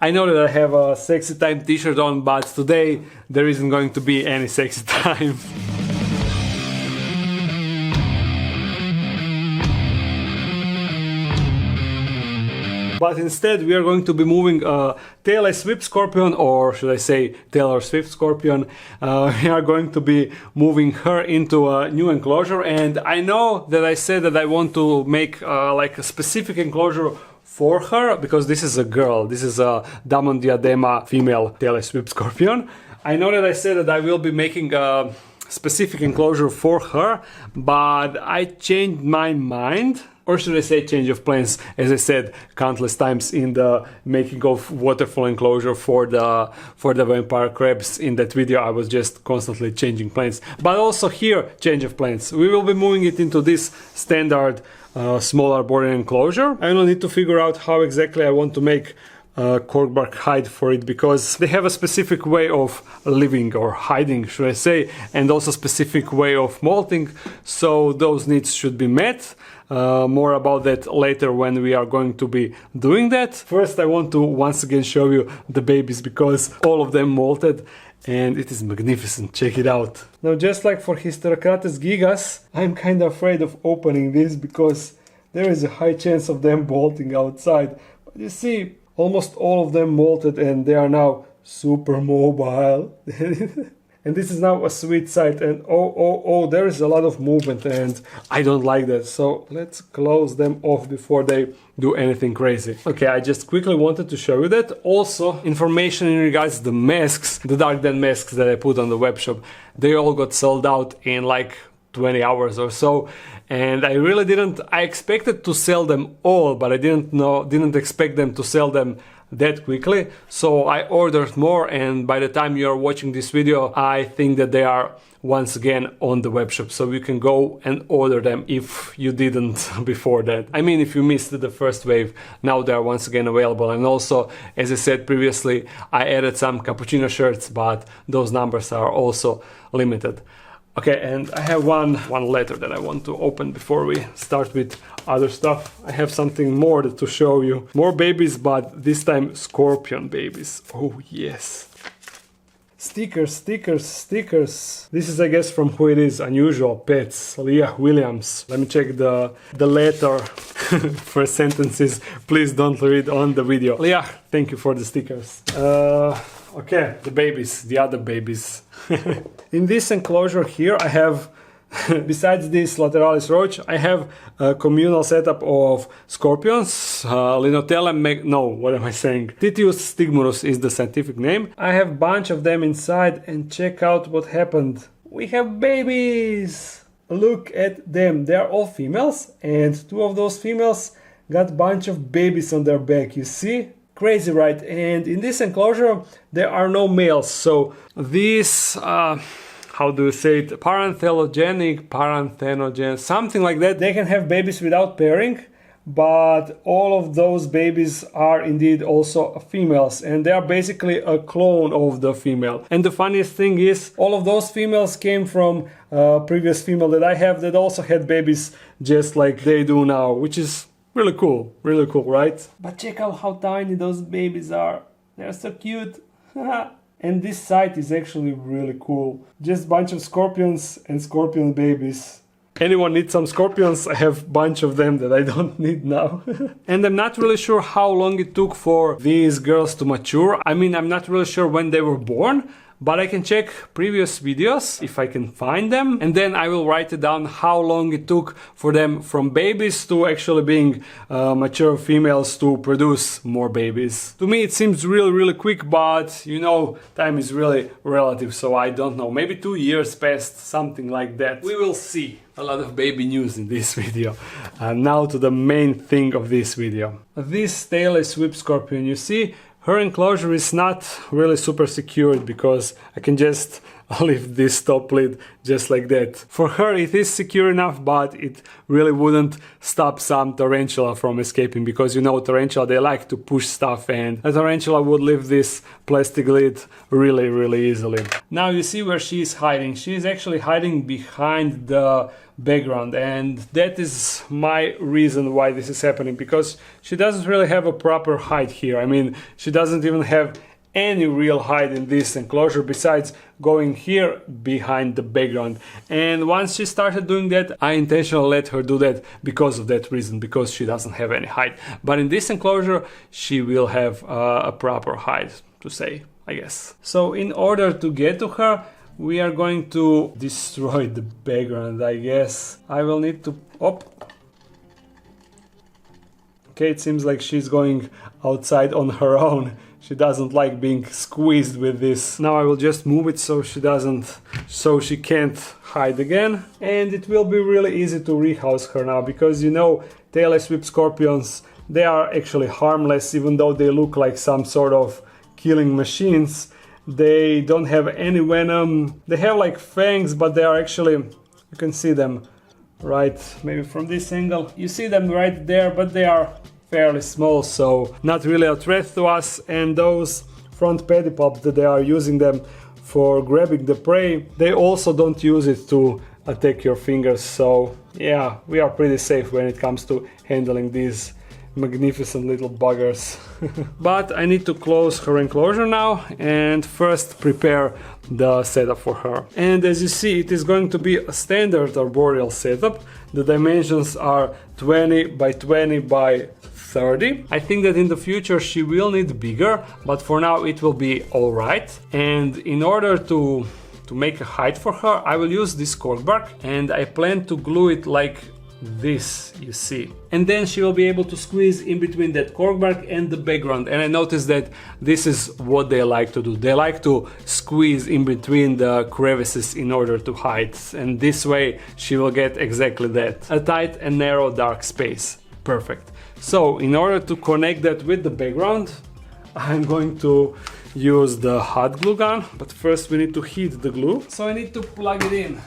I know that I have a sexy time t-shirt on, but today there isn't going to be any sexy time. But instead we are going to be moving a tailless whip scorpion, or should I say Taylor Swift scorpion. We are going to be moving her into a new enclosure, and I know that I said that I want to make like a specific enclosure for her, because this is a girl. This is a Damon diadema female tailless whip scorpion. I know that I said that I will be making a specific enclosure for her, but I changed my mind. Or should I say change of plans, as I said countless times in the making of waterfall enclosure for the vampire crabs. In that video I was just constantly changing plans. But also here, change of plans. We will be moving it into this standard smaller border enclosure. I will need to figure out how exactly I want to make corkbark hide for it, because they have a specific way of living or hiding, should I say, and also specific way of molting, so those needs should be met. More about that later when we are going to be doing that. First I want to once again show you the babies, because all of them molted and it is magnificent. Check it out. Now, just like for Hysterochates gigas, I'm kind of afraid of opening this because there is a high chance of them bolting outside. But you see, almost all of them molted and they are now super mobile. And this is now a sweet sight, and oh, there is a lot of movement and I don't like that. So let's close them off before they do anything crazy. Okay, I just quickly wanted to show you that. Also, information in regards to the masks, the dark den masks that I put on the webshop, they all got sold out in like 20 hours or so, and I really I expected to sell them all, but I didn't expect them to sell them that quickly. So I ordered more, and by the time you are watching this video, I think that they are once again on the webshop, so you can go and order them if you didn't before that. I mean, if you missed the first wave, now they are once again available. And also, as I said previously, I added some cappuccino shirts, but those numbers are also limited. Okay, and I have one letter that I want to open before we start with other stuff. I have something more to show you. More babies, but this time scorpion babies. Oh yes. Stickers, stickers, stickers. This is, I guess, from who it is. Unusual Pets, Leah Williams. Let me check the letter. First sentences, please don't read on the video. Leah, thank you for the stickers. Okay, the babies, the other babies. In this enclosure here I have, besides this lateralis roach, I have a communal setup of scorpions, Tityus stigmurus is the scientific name. I have a bunch of them inside, and check out what happened. We have babies! Look at them, they are all females, and two of those females got a bunch of babies on their back, you see? Crazy, right? And in this enclosure there are no males, so these how do you say it, parenthenogen, something like that, they can have babies without pairing, but all of those babies are indeed also females, and they are basically a clone of the female. And the funniest thing is, all of those females came from a previous female that I have that also had babies just like they do now, which is really cool, right? But check out how tiny those babies are. They're so cute. And this site is actually really cool. Just a bunch of scorpions and scorpion babies. Anyone needs some scorpions? I have a bunch of them that I don't need now. And I'm not really sure how long it took for these girls to mature. I mean, I'm not really sure when they were born, but I can check previous videos if I can find them, and then I will write it down how long it took for them from babies to actually being mature females to produce more babies. To me it seems really quick, but you know, time is really relative, so I don't know, maybe 2 years passed, something like that. We will see. A lot of baby news in this video. Now to the main thing of this video. This tailless whip scorpion, you see, her enclosure is not really super secured, because I can just lift this top lid just like that. For her it is secure enough, but it really wouldn't stop some tarantula from escaping, because you know tarantula, they like to push stuff, and a tarantula would lift this plastic lid really easily. Now you see where she is hiding. She is actually hiding behind the background, and that is my reason why this is happening, because she doesn't really have a proper height here. I mean, she doesn't even have any real height in this enclosure besides going here behind the background. And once she started doing that, I intentionally let her do that because of that reason, because she doesn't have any height. But in this enclosure she will have a proper height, to say, I guess. So in order to get to her, we are going to destroy the background, I guess. I will need to... Okay, it seems like she's going outside on her own. She doesn't like being squeezed with this. Now I will just move it so she can't hide again. And it will be really easy to rehouse her now, because you know, tailless whip scorpions, they are actually harmless, even though they look like some sort of killing machines. They don't have any venom. They have like fangs, but they are actually, you can see them right, maybe from this angle. You see them right there, but they are fairly small, so not really a threat to us. And those front pedipalps that they are using them for grabbing the prey, they also don't use it to attack your fingers. So yeah, we are pretty safe when it comes to handling these magnificent little buggers. But I need to close her enclosure now and first prepare the setup for her. And as you see, it is going to be a standard arboreal setup. The dimensions are 20 by 20 by 30. I think that in the future she will need bigger, but for now it will be alright. And in order to make a height for her, I will use this corkbark, and I plan to glue it like this, you see. And then she will be able to squeeze in between that corkbark and the background. And I noticed that this is what they like to do. They like to squeeze in between the crevices in order to hide. And this way she will get exactly that. A tight and narrow dark space. Perfect. So in order to connect that with the background, I'm going to use the hot glue gun, but first we need to heat the glue. So I need to plug it in.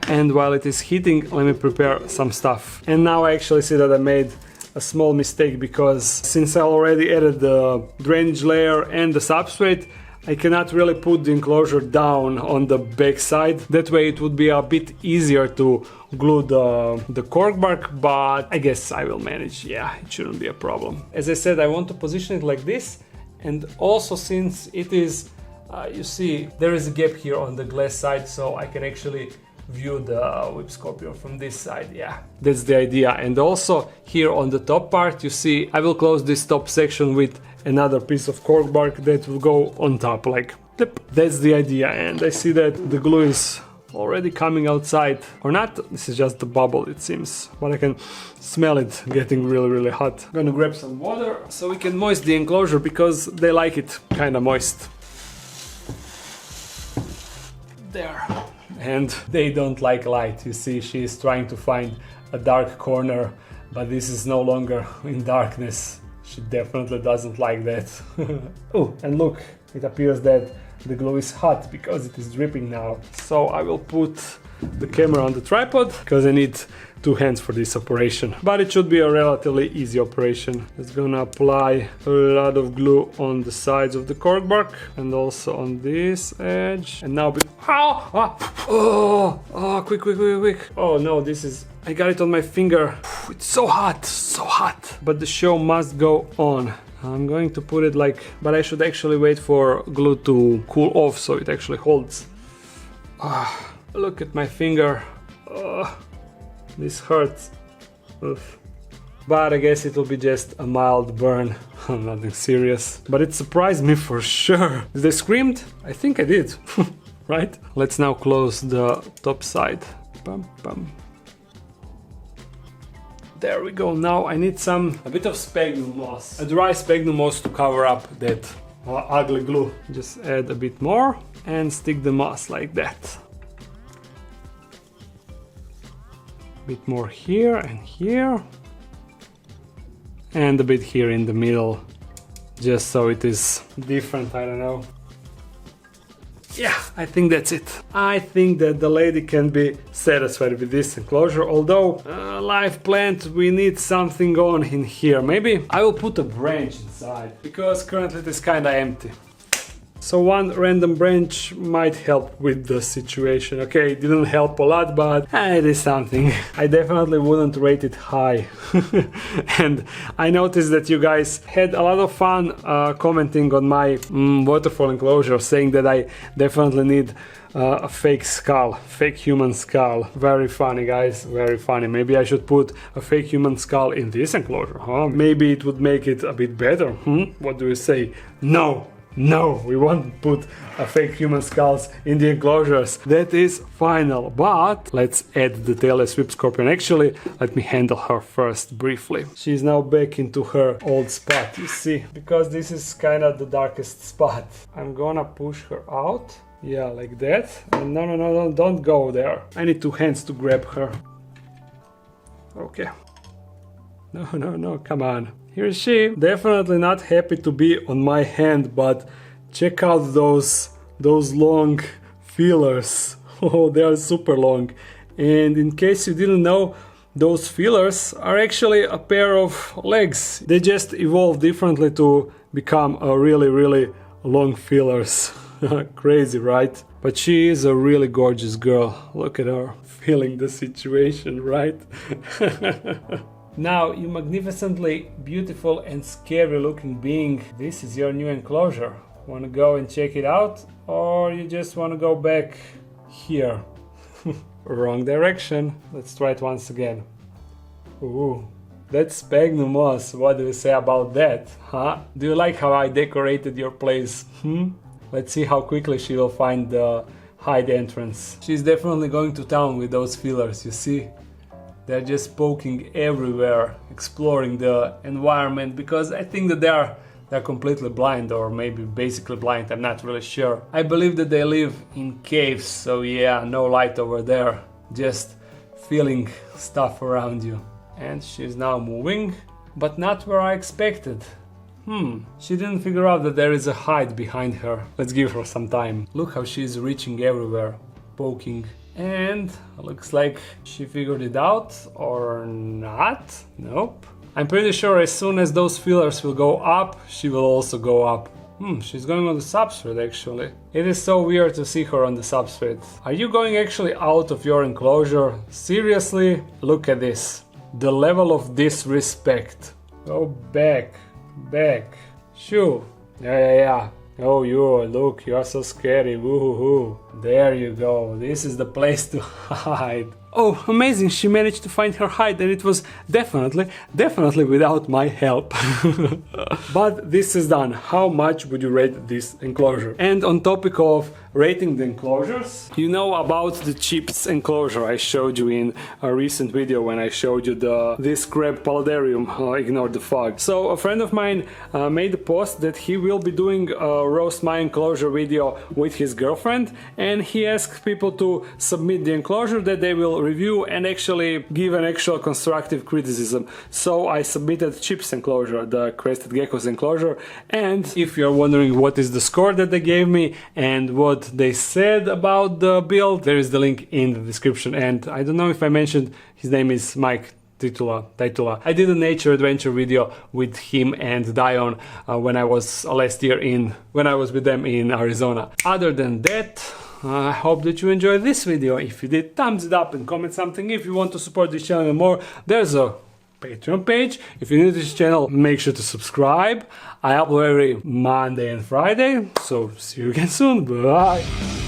And while it is heating, let me prepare some stuff. And now I actually see that I made a small mistake, because since I already added the drainage layer and the substrate, I cannot really put the enclosure down on the back side. That way it would be a bit easier to glue the corkbark, but I guess I will manage. Yeah, it shouldn't be a problem. As I said, I want to position it like this. And also, since it is, you see, there is a gap here on the glass side, so I can actually view the whip scorpion from this side. Yeah, that's the idea. And also here on the top part, you see, I will close this top section with another piece of corkbark that will go on top, like tip. That's the idea. And I see that the glue is already coming outside, or not. This is just the bubble, it seems, but I can smell it getting really hot. I'm gonna grab some water so we can moist the enclosure, because they like it kind of moist. There. And they don't like light. You see, she is trying to find a dark corner, but this is no longer in darkness. She definitely doesn't like that. Oh, and look, it appears that the glue is hot because it is dripping now. So I will put the camera on the tripod, because I need two hands for this operation. But it should be a relatively easy operation. It's gonna apply a lot of glue on the sides of the corkbark and also on this edge. And now quick. Oh no, this is, I got it on my finger. It's so hot. But the show must go on. I'm going to put it like, but I should actually wait for glue to cool off so it actually holds. Look at my finger. This hurts. Oof. But I guess it will be just a mild burn. Nothing serious. But it surprised me for sure. Did I screamed? I think I did. Right? Let's now close the top side. Bum. There we go. Now I need a bit of sphagnum moss. A dry sphagnum moss to cover up that ugly glue. Just add a bit more and stick the moss like that. Bit more here and here, and a bit here in the middle, just so it is different. I don't know. Yeah, I think that's it. I think that the lady can be satisfied with this enclosure, although live plant, we need something on in here. Maybe I will put a branch inside, because currently it is kinda empty. So one random branch might help with the situation. Okay, it didn't help a lot, but it is something. I definitely wouldn't rate it high. And I noticed that you guys had a lot of fun commenting on my waterfall enclosure, saying that I definitely need a fake skull, fake human skull. Very funny, guys, very funny. Maybe I should put a fake human skull in this enclosure, huh? Maybe it would make it a bit better, What do you say? No! No, we won't put a fake human skulls in the enclosures. That is final, but let's add the tailless whip scorpion. Actually, let me handle her first briefly. She's now back into her old spot, you see, because this is kind of the darkest spot. I'm gonna push her out. Yeah, like that. And no, don't go there. I need two hands to grab her. Okay. No, come on. Here is she. Definitely not happy to be on my hand, but check out those long feelers. Oh, they are super long. And in case you didn't know, those feelers are actually a pair of legs. They just evolved differently to become a really long feelers. Crazy, right? But she is a really gorgeous girl. Look at her, feeling the situation, right? Now, you magnificently beautiful and scary looking being, this is your new enclosure. Wanna go and check it out? Or you just wanna go back here? Wrong direction. Let's try it once again. Ooh, that's sphagnum moss. What do you say about that, huh? Do you like how I decorated your place? Let's see how quickly she will find the hide entrance. She's definitely going to town with those feelers, you see? They're just poking everywhere, exploring the environment, because I think that they're completely blind, or maybe basically blind, I'm not really sure. I believe that they live in caves, so yeah, no light over there, just feeling stuff around you. And she's now moving, but not where I expected. She didn't figure out that there is a hide behind her. Let's give her some time. Look how she's reaching everywhere, poking. And looks like she figured it out, or not. Nope. I'm pretty sure as soon as those feelers will go up, she will also go up. She's going on the substrate actually. It is so weird to see her on the substrate. Are you going actually out of your enclosure? Seriously? Look at this. The level of disrespect. Go back. Shoo. Yeah. Oh, look, you are so scary, woohoo. There you go, this is the place to hide. Oh, amazing, she managed to find her hide, and it was definitely without my help. But this is done. How much would you rate this enclosure? And on topic of rating the enclosures, you know about the chips enclosure I showed you in a recent video when I showed you this crab paludarium, ignore the fog. So a friend of mine made a post that he will be doing a roast my enclosure video with his girlfriend, and he asked people to submit the enclosure that they will review and actually give an actual constructive criticism. So I submitted chips enclosure, the crested geckos enclosure, and if you're wondering what is the score that they gave me and what they said about the build, there is the link in the description. And I don't know if I mentioned, his name is Mike Tityus. I did a nature adventure video with him and Dion when I was last year when I was with them in Arizona. Other than that, I hope that you enjoyed this video. If you did, thumbs it up and comment something. If you want to support this channel more, there's a Patreon page. If you're new to this channel, make sure to subscribe. I upload every Monday and Friday, so see you again soon. Bye!